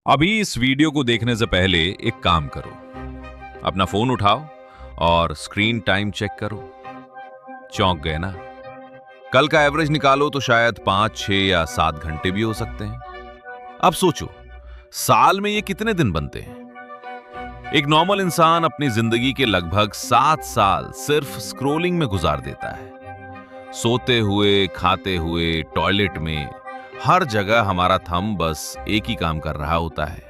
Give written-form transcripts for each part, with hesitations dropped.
अभी इस वीडियो को देखने से पहले एक काम करो। अपना फोन उठाओ और स्क्रीन टाइम चेक करो। चौंक गए ना? कल का एवरेज निकालो तो शायद 5, 6 या 7 घंटे भी हो सकते हैं। अब सोचो, साल में ये कितने दिन बनते हैं? एक नॉर्मल इंसान अपनी जिंदगी के लगभग 7 साल सिर्फ स्क्रोलिंग में गुजार देता है। सोते हुए, खाते हुए, टॉयलेट में, हर जगह हमारा थंब बस एक ही काम कर रहा होता है,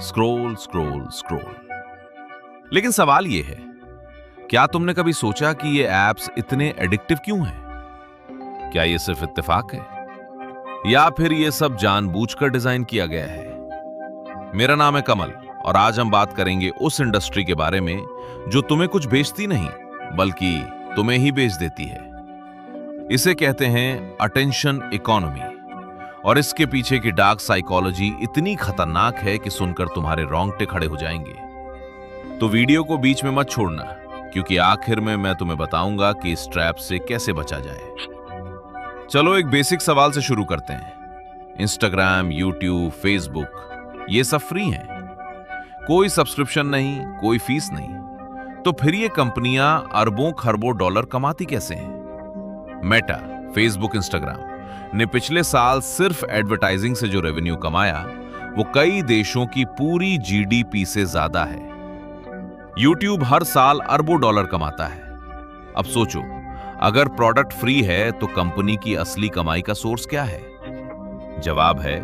स्क्रोल स्क्रोल स्क्रोल। लेकिन सवाल यह है, क्या तुमने कभी सोचा कि ये ऐप्स इतने एडिक्टिव क्यों हैं? क्या ये सिर्फ इत्तेफाक है या फिर ये सब जानबूझकर डिजाइन किया गया है? मेरा नाम है कमल और आज हम बात करेंगे उस इंडस्ट्री के बारे में जो तुम्हें कुछ बेचती नहीं बल्कि तुम्हें ही बेच देती है। इसे कहते हैं अटेंशन इकोनॉमी और इसके पीछे की डार्क साइकोलॉजी इतनी खतरनाक है कि सुनकर तुम्हारे रोंगटे खड़े हो जाएंगे। तो वीडियो को बीच में मत छोड़ना, क्योंकि आखिर में मैं तुम्हें बताऊंगा कि इस ट्रैप से कैसे बचा जाए। चलो एक बेसिक सवाल से शुरू करते हैं। इंस्टाग्राम, यूट्यूब, फेसबुक ये सब फ्री हैं। कोई सब्सक्रिप्शन नहीं, कोई फीस नहीं। तो फिर ये कंपनियां अरबों खरबों डॉलर कमाती कैसे हैं? मेटा, फेसबुक, इंस्टाग्राम ने पिछले साल सिर्फ एडवर्टाइजिंग से जो रेवेन्यू कमाया वो कई देशों की पूरी जीडीपी से ज्यादा है। यूट्यूब हर साल अरबों डॉलर कमाता है। अब सोचो, अगर प्रोडक्ट फ्री है तो कंपनी की असली कमाई का सोर्स क्या है? जवाब है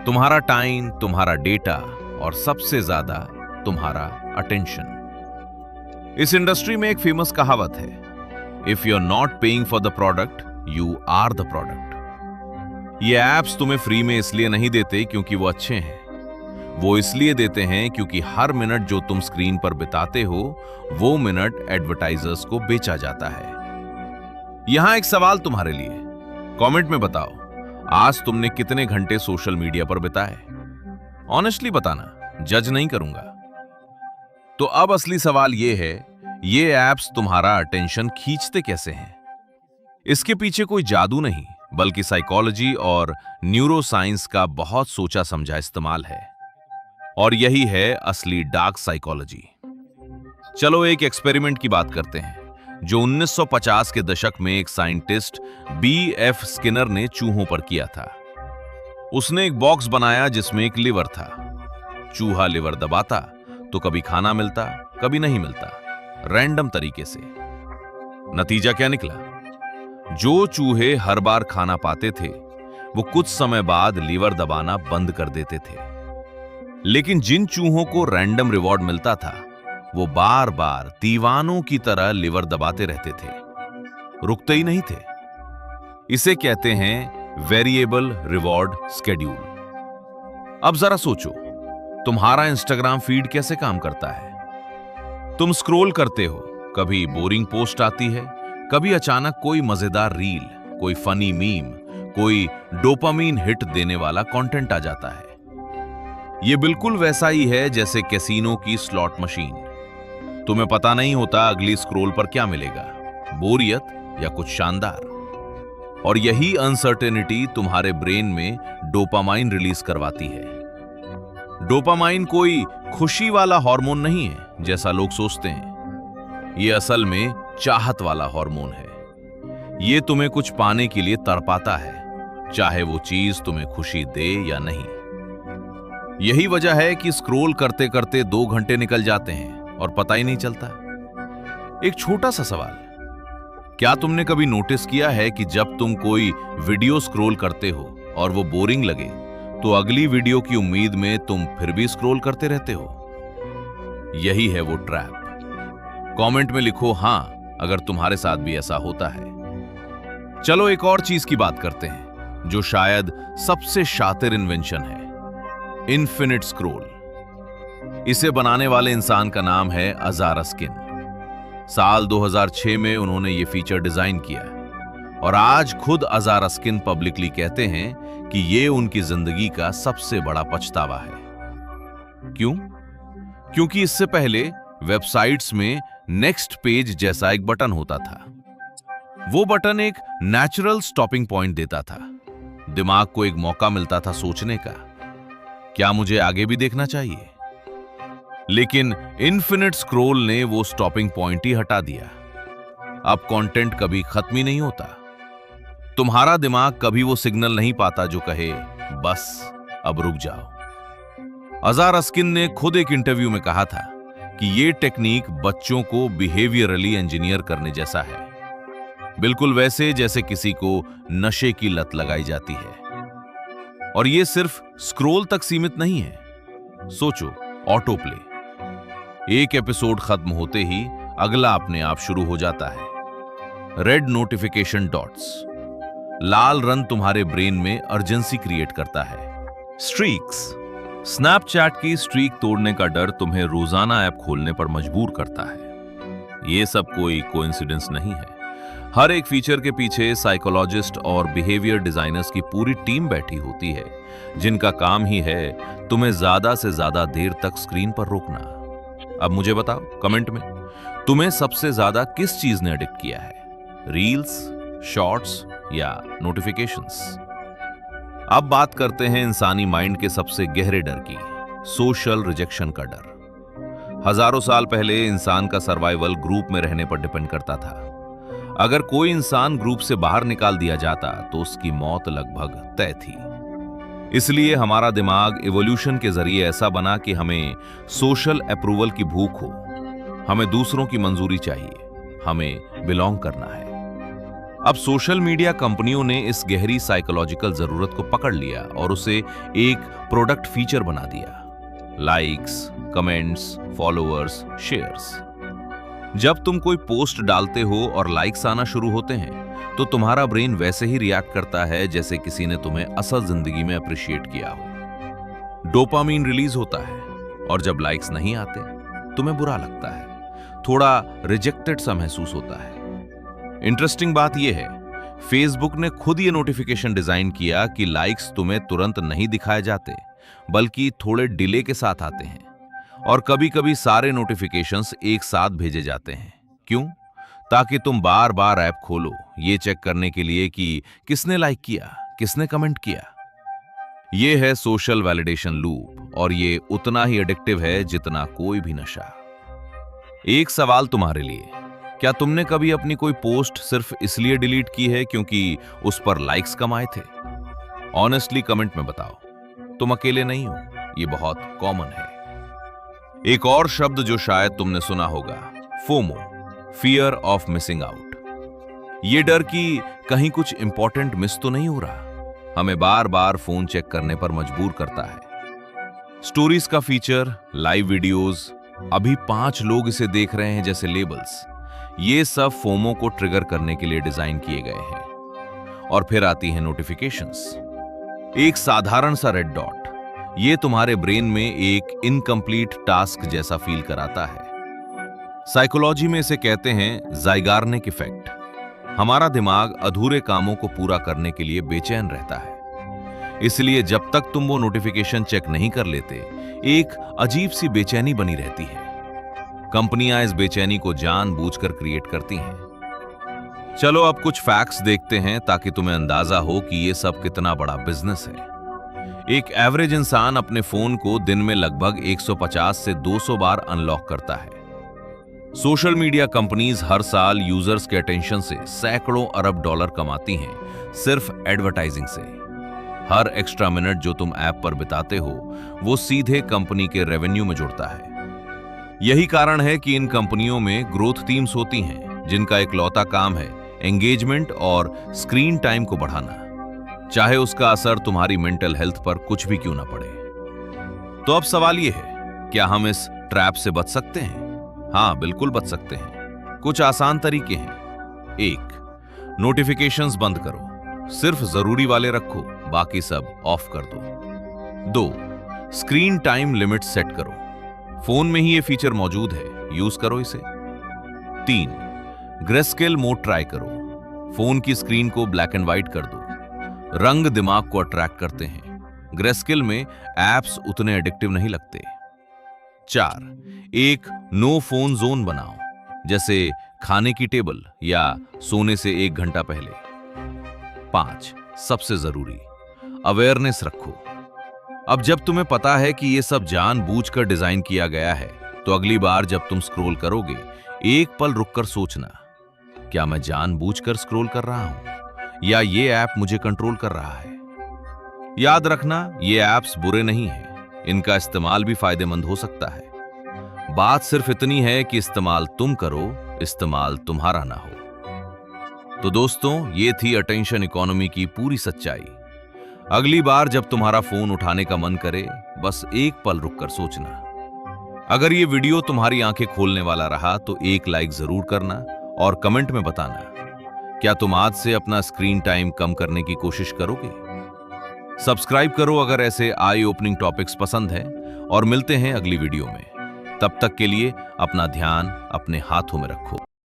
तुम्हारा टाइम, तुम्हारा डेटा और सबसे ज्यादा तुम्हारा अटेंशन। इस इंडस्ट्री में एक फेमस कहावत है, if you are not paying for the product you are the product. ये ऐप्स तुम्हें फ्री में इसलिए नहीं देते क्योंकि वो अच्छे हैं, वो इसलिए देते हैं क्योंकि हर मिनट जो तुम स्क्रीन पर बिताते हो वो मिनट एडवर्टाइजर्स को बेचा जाता है। यहां एक सवाल तुम्हारे लिए, कमेंट में बताओ, आज तुमने कितने घंटे सोशल मीडिया पर बिताए? ऑनेस्टली बताना, जज नहीं करूंगा। तो अब असली सवाल ये है, ये ऐप्स तुम्हारा अटेंशन खींचते कैसे हैं? इसके पीछे कोई जादू नहीं बल्कि साइकोलॉजी और न्यूरोसाइंस का बहुत सोचा समझा इस्तेमाल है। और यही है असली डार्क साइकोलॉजी। चलो एक एक्सपेरिमेंट की बात करते हैं जो 1950 के दशक में एक साइंटिस्ट B.F. स्किनर ने चूहों पर किया था। उसने एक बॉक्स बनाया जिसमें एक लिवर था। चूहा लिवर दबाता तो कभी खाना मिलता, कभी नहीं मिलता, रैंडम तरीके से। नतीजा क्या निकला? जो चूहे हर बार खाना पाते थे वो कुछ समय बाद लीवर दबाना बंद कर देते थे। लेकिन जिन चूहों को रैंडम रिवॉर्ड मिलता था वो बार बार दीवानों की तरह लीवर दबाते रहते थे, रुकते ही नहीं थे। इसे कहते हैं वेरिएबल रिवॉर्ड शेड्यूल। अब जरा सोचो, तुम्हारा इंस्टाग्राम फीड कैसे काम करता है? तुम स्क्रॉल करते हो, कभी बोरिंग पोस्ट आती है, कभी अचानक कोई मजेदार रील, कोई फनी मीम, कोई डोपामीन हिट देने वाला कंटेंट आ जाता है। यह बिल्कुल वैसा ही है जैसे कैसीनो की स्लॉट मशीन। तुम्हें पता नहीं होता अगली स्क्रॉल पर क्या मिलेगा, बोरियत या कुछ शानदार। और यही अनसर्टेनिटी तुम्हारे ब्रेन में डोपामाइन रिलीज करवाती है। डोपामाइन कोई खुशी वाला हार्मोन नहीं है जैसा लोग सोचते हैं। यह असल में चाहत वाला हार्मोन है। यह तुम्हें कुछ पाने के लिए तड़पाता है, चाहे वो चीज तुम्हें खुशी दे या नहीं। यही वजह है कि स्क्रॉल करते करते 2 घंटे निकल जाते हैं और पता ही नहीं चलता। एक छोटा सा सवाल, क्या तुमने कभी नोटिस किया है कि जब तुम कोई वीडियो स्क्रॉल करते हो और वो बोरिंग लगे तो अगली वीडियो की उम्मीद में तुम फिर भी स्क्रॉल करते रहते हो? यही है वो ट्रैप। कमेंट में लिखो हां अगर तुम्हारे साथ भी ऐसा होता है। चलो एक और चीज की बात करते हैं जो शायद सबसे शातिर इन्वेंशन है, इन्फिनिट स्क्रॉल। इसे बनाने वाले इंसान का नाम है अज़ा रस्किन। साल 2006 में उन्होंने ये फीचर डिजाइन किया और आज खुद अज़ा रस्किन पब्लिकली कहते हैं कि ये उनकी जिंदगी का सबसे बड़ा पछतावा है। क्यों? क्योंकि इससे पहले वेबसाइट्स में नेक्स्ट पेज जैसा एक बटन होता था। वो बटन एक नेचुरल स्टॉपिंग पॉइंट देता था, दिमाग को एक मौका मिलता था सोचने का। क्या मुझे आगे भी देखना चाहिए? लेकिन इन्फिनिट स्क्रॉल ने वो स्टॉपिंग पॉइंट ही हटा दिया। अब कंटेंट कभी खत्म ही नहीं होता। तुम्हारा दिमाग कभी वो सिग्नल नहीं पाता जो कहे बस अब रुक जाओ। अज़ार अस्किन ने खुद एक इंटरव्यू में कहा था कि ये टेक्निक बच्चों को बिहेवियरली इंजीनियर करने जैसा है, बिल्कुल वैसे जैसे किसी को नशे की लत लगाई जाती है। और ये सिर्फ स्क्रॉल तक सीमित नहीं है। सोचो, ऑटो प्ले, एक एपिसोड खत्म होते ही अगला अपने आप शुरू हो जाता है। रेड नोटिफिकेशन डॉट्स, लाल रंग तुम्हारे ब्रेन में अर्जेंसी क्रिएट करता है। स्ट्रीक्स, स्नैपचैट की स्ट्रीक तोड़ने का डर तुम्हें रोजाना ऐप खोलने पर मजबूर करता है। ये सब कोई कोइंसिडेंस नहीं है। हर एक फीचर के पीछे साइकोलॉजिस्ट और बिहेवियर डिजाइनर्स की पूरी टीम बैठी होती है, जिनका काम ही है तुम्हें ज्यादा से ज्यादा देर तक स्क्रीन पर रोकना। अब मुझे बताओ कमेंट में, तुम्हें सबसे ज्यादा किस चीज ने एडिक्ट किया है? रील्स, शॉर्ट्स या नोटिफिकेशंस? अब बात करते हैं इंसानी माइंड के सबसे गहरे डर की, सोशल रिजेक्शन का डर। हजारों साल पहले इंसान का सर्वाइवल ग्रुप में रहने पर डिपेंड करता था। अगर कोई इंसान ग्रुप से बाहर निकाल दिया जाता तो उसकी मौत लगभग तय थी। इसलिए हमारा दिमाग इवोल्यूशन के जरिए ऐसा बना कि हमें सोशल अप्रूवल की भूख हो, हमें दूसरों की मंजूरी चाहिए, हमें बिलोंग करना है। अब सोशल मीडिया कंपनियों ने इस गहरी साइकोलॉजिकल जरूरत को पकड़ लिया और उसे एक प्रोडक्ट फीचर बना दिया। Likes, comments, followers, shares. जब तुम कोई पोस्ट डालते हो और लाइक्स आना शुरू होते हैं तो तुम्हारा ब्रेन वैसे ही रिएक्ट करता है जैसे किसी ने तुम्हें असल जिंदगी में अप्रिशिएट किया हो। डोपामीन रिलीज होता है और जब लाइक्स नहीं आते तुम्हें बुरा लगता है, थोड़ा रिजेक्टेड सा महसूस होता है। इंटरेस्टिंग बात यह है, फेसबुक ने खुद ये नोटिफिकेशन डिजाइन किया कि लाइक्स तुम्हें तुरंत नहीं दिखाए जाते, बल्कि थोड़े डिले के साथ आते हैं। और कभी कभी सारे नोटिफिकेशंस एक साथ भेजे जाते हैं। क्यों? ताकि तुम बार बार ऐप खोलो, ये चेक करने के लिए कि किसने लाइक किया, किसने कमेंट किया। ये है सोशल वैलिडेशन लूप और ये उतना ही एडिक्टिव है जितना कोई भी नशा। एक सवाल तुम्हारे लिए, क्या तुमने कभी अपनी कोई पोस्ट सिर्फ इसलिए डिलीट की है क्योंकि उस पर लाइक्स कम आए थे? ऑनेस्टली कमेंट में बताओ। तुम अकेले नहीं हो, ये बहुत कॉमन है। एक और शब्द जो शायद तुमने सुना होगा, FOMO, fear of missing out. ये डर कि कहीं कुछ इंपॉर्टेंट मिस तो नहीं हो रहा, हमें बार बार फोन चेक करने पर मजबूर करता है। स्टोरीज का फीचर, लाइव वीडियोस, अभी 5 लोग इसे देख रहे हैं जैसे लेबल्स, ये सब फोमो को ट्रिगर करने के लिए डिजाइन किए गए हैं। और फिर आती हैं नोटिफिकेशंस। एक साधारण सा रेड डॉट, ये तुम्हारे ब्रेन में एक इनकम्प्लीट टास्क जैसा फील कराता है। साइकोलॉजी में इसे कहते हैं ज़ाइगार्निक इफेक्ट। हमारा दिमाग अधूरे कामों को पूरा करने के लिए बेचैन रहता है, इसलिए जब तक तुम वो नोटिफिकेशन चेक नहीं कर लेते, एक अजीब सी बेचैनी बनी रहती है। कंपनियां इस बेचैनी को जानबूझकर क्रिएट करती हैं। चलो अब कुछ फैक्ट्स देखते हैं ताकि तुम्हें अंदाजा हो कि ये सब कितना बड़ा बिजनेस है। एक एवरेज इंसान अपने फोन को दिन में लगभग 150 से 200 बार अनलॉक करता है। सोशल मीडिया कंपनीज हर साल यूजर्स के अटेंशन से सैकड़ों अरब डॉलर कमाती हैं सिर्फ एडवर्टाइजिंग से। हर एक्स्ट्रा मिनट जो तुम ऐप पर बिताते हो वो सीधे कंपनी के रेवेन्यू में जुड़ता है। यही कारण है कि इन कंपनियों में ग्रोथ टीम्स होती हैं जिनका इकलौता काम है एंगेजमेंट और स्क्रीन टाइम को बढ़ाना, चाहे उसका असर तुम्हारी मेंटल हेल्थ पर कुछ भी क्यों ना पड़े। तो अब सवाल यह है, क्या हम इस ट्रैप से बच सकते हैं? हाँ, बिल्कुल बच सकते हैं। कुछ आसान तरीके हैं। 1. नोटिफिकेशंस बंद करो, सिर्फ जरूरी वाले रखो, बाकी सब ऑफ कर दो। 2. स्क्रीन टाइम लिमिट सेट करो, फोन में ही ये फीचर मौजूद है, यूज करो इसे। 3. ग्रेस्केल मोड ट्राई करो, फोन की स्क्रीन को ब्लैक एंड व्हाइट कर दो। रंग दिमाग को अट्रैक्ट करते हैं, ग्रेस्केल में एप्स उतने एडिक्टिव नहीं लगते। 4. एक नो फोन जोन बनाओ, जैसे खाने की टेबल या सोने से 1 घंटा पहले। 5. सबसे जरूरी, अवेयरनेस रखो। अब जब तुम्हें पता है कि ये सब जानबूझकर डिजाइन किया गया है, तो अगली बार जब तुम स्क्रॉल करोगे, एक पल रुककर सोचना, क्या मैं जानबूझकर स्क्रॉल कर रहा हूं या ये ऐप मुझे कंट्रोल कर रहा है? याद रखना, ये ऐप्स बुरे नहीं हैं, इनका इस्तेमाल भी फायदेमंद हो सकता है। बात सिर्फ इतनी है कि इस्तेमाल तुम करो, इस्तेमाल तुम्हारा ना हो। तो दोस्तों, ये थी अटेंशन इकोनॉमी की पूरी सच्चाई। अगली बार जब तुम्हारा फोन उठाने का मन करे, बस एक पल रुककर सोचना। अगर ये वीडियो तुम्हारी आंखें खोलने वाला रहा तो एक लाइक जरूर करना और कमेंट में बताना, क्या तुम आज से अपना स्क्रीन टाइम कम करने की कोशिश करोगे? सब्सक्राइब करो अगर ऐसे आई ओपनिंग टॉपिक्स पसंद है, और मिलते हैं अगली वीडियो में। तब तक के लिए अपना ध्यान अपने हाथों में रखो।